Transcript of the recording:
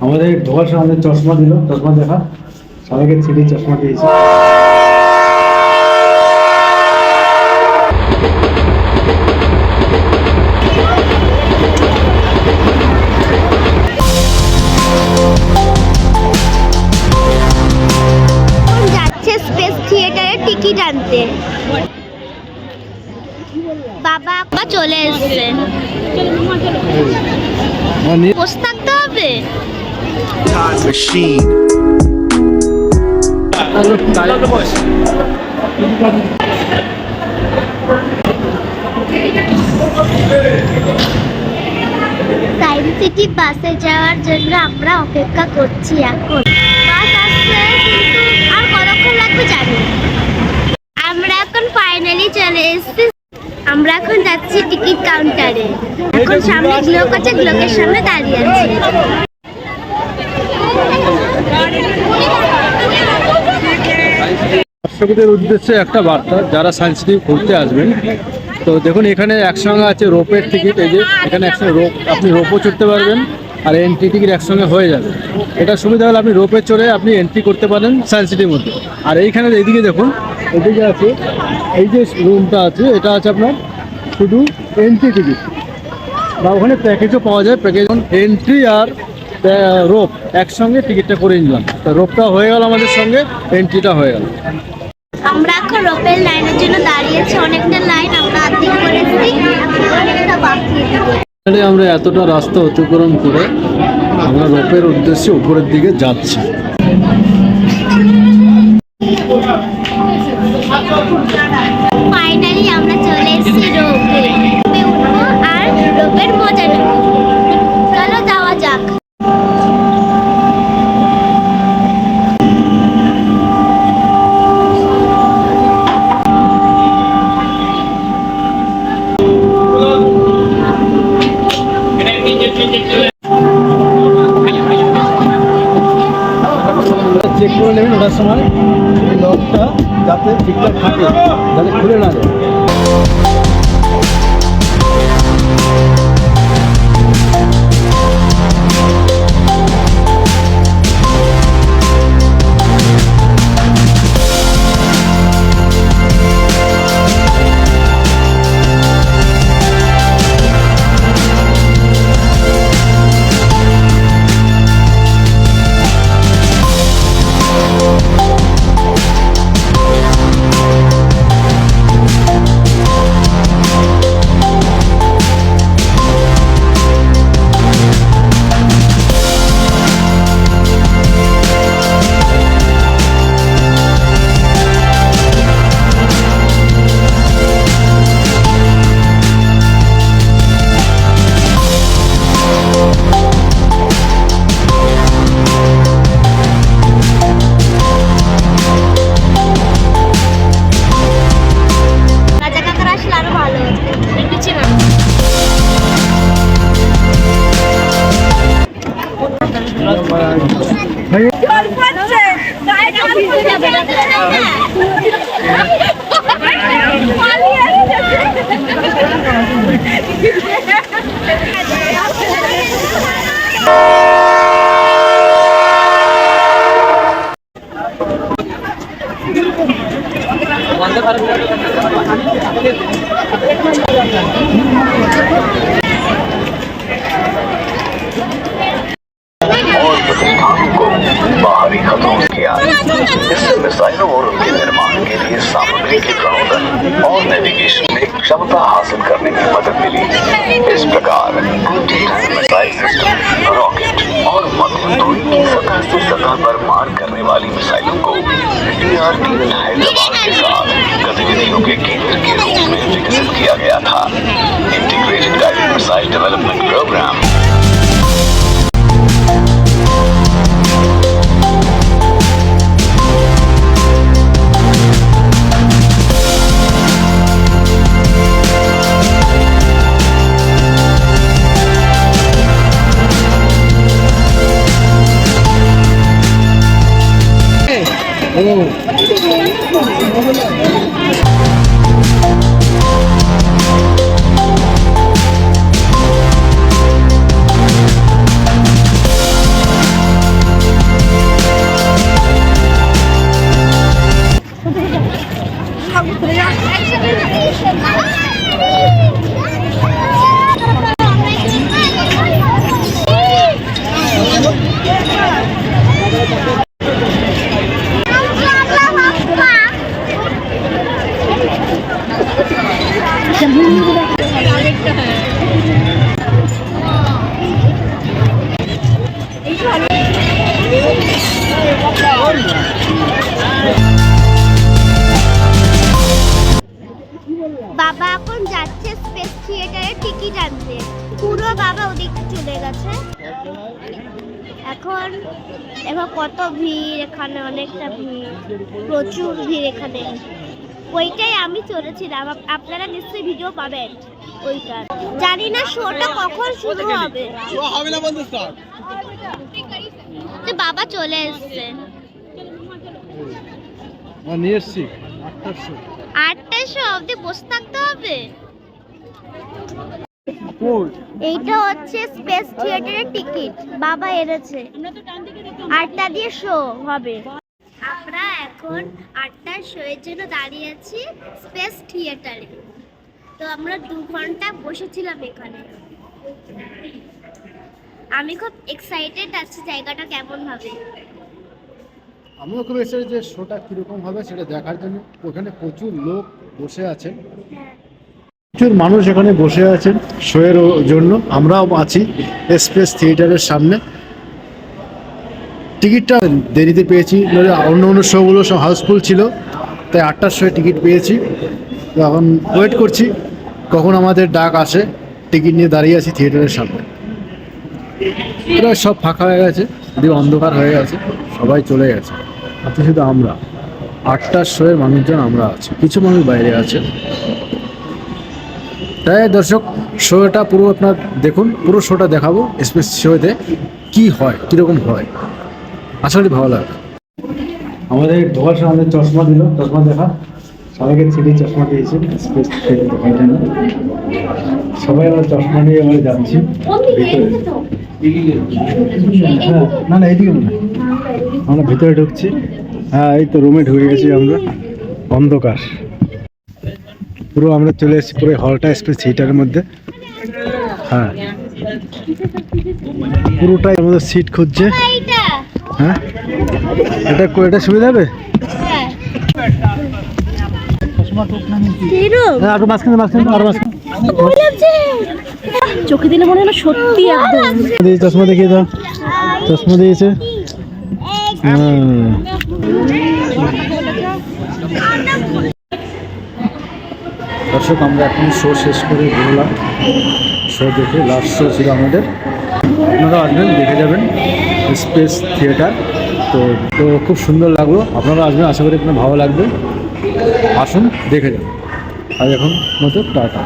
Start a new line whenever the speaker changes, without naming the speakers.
আমাদের ঢোকার সময় আমাদের চশমা দিল, চশমা দেখা সবাইকে ছিটি চশমা দিয়েছে।
যাচ্ছে স্পেস থিয়েটারে টিকিট আনতে। বাবা চলে এসছে, বসে থাকতে হবে। সায়েন্স সিটি বাসে যাওয়ার জন্য আমরা অপেক্ষা করছি। এখন বাস আসছে, কিন্তু আর কতক্ষণ লাগবে জানি। আমরা এখন ফাইনালি চলে এসেছি। আমরা এখন যাচ্ছি টিকিট কাউন্টারে। এখন সামনে গ্লোক আছে, গ্লোকের সামনে দাঁড়িয়ে আছি।
দর্শকদের উদ্দেশ্যে একটা বার্তা, যারা সায়েন্স সিটি ঘুরতে আসবেন, তো দেখুন এখানে একসঙ্গে আছে রোপের টিকিট। এই যে এখানে একসঙ্গে রোপ, আপনি রোপও চড়তে পারবেন আর এন্ট্রি টিকিট একসঙ্গে হয়ে যাবে। এটা সুবিধা হলে আপনি রোপে চড়ে আপনি এন্ট্রি করতে পারেন সায়েন্স সিটির মধ্যে। আর এইখানে এইদিকে দেখুন, এদিকে আছে এই যে রুমটা আছে, এটা আছে আপনার শুধু এন্ট্রি টিকিট, বা ওখানে প্যাকেজও পাওয়া যায়। প্যাকেজ এন্ট্রি আর রোপ একসঙ্গে টিকিটটা করে নিলাম, তো রোপটা হয়ে গেল আমাদের সঙ্গে, এন্ট্রিটা হয়ে গেল।
আমরা এখন রোপের লাইনের জন্য দাঁড়িয়েছি, অনেকটা লাইন আমরা অর্ধেক করেছি, অনেকটা বাকি।
আমরা এতটা রাস্তা অতিক্রম করে আমরা রোপের উদ্দেশ্যে উপরের দিকে যাচ্ছি।
ফাইনালি আমরা চলে এসেছি রোপে উঠবো আর রোপের মজা নেব। চলো যাওয়া যাক।
চেক করে নেবেন ওটার সময় লকটা যাতে ঠিকঠাক থাকে, যাতে খুলে না যায়।
बाहरी खतरों किया। इससे मिसाइलों और उनके निर्माण के लिए सामग्री के प्रणोदन और नेविगेशन में क्षमता हासिल करने में मदद मिली। इस प्रकार मिसाइल सिस्टम, रॉकेट और मध्यम दूरी की सतह से सतह पर मार करने वाली मिसाइलों को DRDO हैदराबाद के साथ गतिविधियों के केंद्र के रूप में विकसित किया गया था। Integrated guided missile development programme
খুলে গেছে। এখন দেখো কত ভিড়, এখানে অনেকটা ভিড়, প্রচুর ভিড় এখানে। ওইটাই আমি চলেছিলাম, আপনারা নিশ্চয়ই ভিডিও পাবেন ওইটা। জানি না শোটা কখন শুরু হবে। বাবা চলে এসছে,
নিয়ে এসছি
8টার শো অবধি বসে থাকতে হবে। এইটা হচ্ছে স্পেস থিয়েটারের টিকিট, বাবা এনেছে। 8টা দিয়ে শো হবে। আমরা এখন 8টার শো এর জন্য দাঁড়িয়ে আছি স্পেস থিয়েটারে। তো আমরা 2 ঘন্টা বসেছিলাম এখানে। আমি খুব এক্সাইটেড আছি জায়গাটা কেমন হবে।
আমিও খুব এসেছি যে শোটা কীরকম হবে সেটা দেখার জন্য। ওখানে প্রচুর লোক বসে আছেন, প্রচুর মানুষ এখানে বসে আছেন শোয়ের জন্য। আমরাও আছি স্পেস থিয়েটারের সামনে। টিকিটটা দেরিতে পেয়েছি, অন্য অন্য শোগুলো সব হাউসফুল ছিল, তাই 8টার শোয়ে টিকিট পেয়েছি। তো এখন ওয়েট করছি কখন আমাদের ডাক আসে। টিকিট নিয়ে দাঁড়িয়ে আছি থিয়েটারের সামনে। প্রায় সব ফাঁকা হয়ে গেছে, দিয়ে অন্ধকার হয়ে গেছে, সবাই চলে গেছে। আজকে শুধু আমরা 8টার শোয়ের মানুষজন আমরা আছি, কিছু মানুষ বাইরে আছে। তাই দর্শক শোটা পুরো আপনার দেখুন, পুরো শোটা দেখাবো স্পেস শোতে কি হয়, কীরকম হয়, আসলে ভালো লাগে। আমাদের ঢোকার সময় আমাদের চশমা দিল, চশমা দেখা সবাইকে 3D চশমা দিয়েছে স্পেস দেখার জন্য। সবাই আমরা চশমা নিয়ে আমরা যাচ্ছি ভিতরে। হ্যাঁ না না এইদিকে না, আমরা ভিতরে ঢুকছি। হ্যাঁ এই তো রুমে ঢুকে গেছি আমরা, অন্ধকার পুরো। আমরা চলে এসেছি পুরো হলটা স্পেস থিয়েটারের মধ্যে। হ্যাঁ পুরোটাই আমাদের সিট খুঁজছে। হ্যাঁ এটা সুবিধা হবে।
চোখে দিলে মনে হলো সত্যি একদম।
চশমা দেখিয়ে দাও, চশমা দিয়েছে। দর্শক আমরা এখন শো শেষ করে বেরোলাম। শো দেখে লাস্ট শো ছিল আমাদের। আপনারা আসবেন, দেখে যাবেন স্পেস থিয়েটার। তো খুব সুন্দর লাগলো, আপনারা আসবেন, আশা করি আপনার ভালো লাগবে। আসুন দেখে যান। আর এখন মতো টাটা।